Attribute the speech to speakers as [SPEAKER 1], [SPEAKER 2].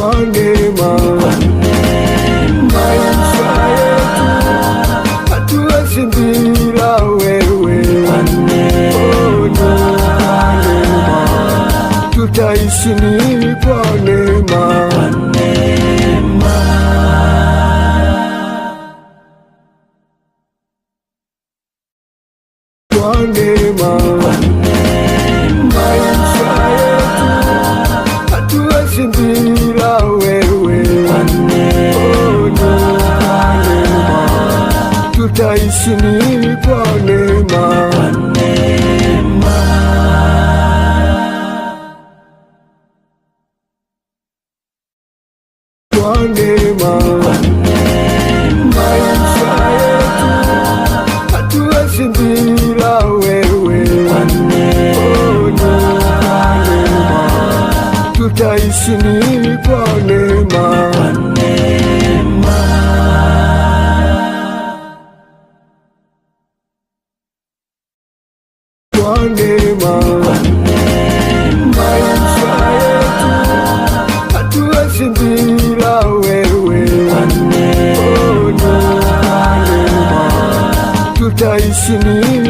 [SPEAKER 1] kwa neema. Maisha yetu hatuwezi bila wewe. Oh, ni kwa neema. Tutaishi ni kwa neema. Kwa neema. Maisha yetu hatuwezi bila wewe. Oh, ni kwa neema. Tutaishi ni kwa neema. Kwa neema. Maisha yetu hatuwezi bila wewe. Oh, ni kwa neema. Tutaishi ni kwa neema. Kwa neema. Maisha yetu hatuwezi bila wewe. Oh, ni kwa neema. Tutaishi ni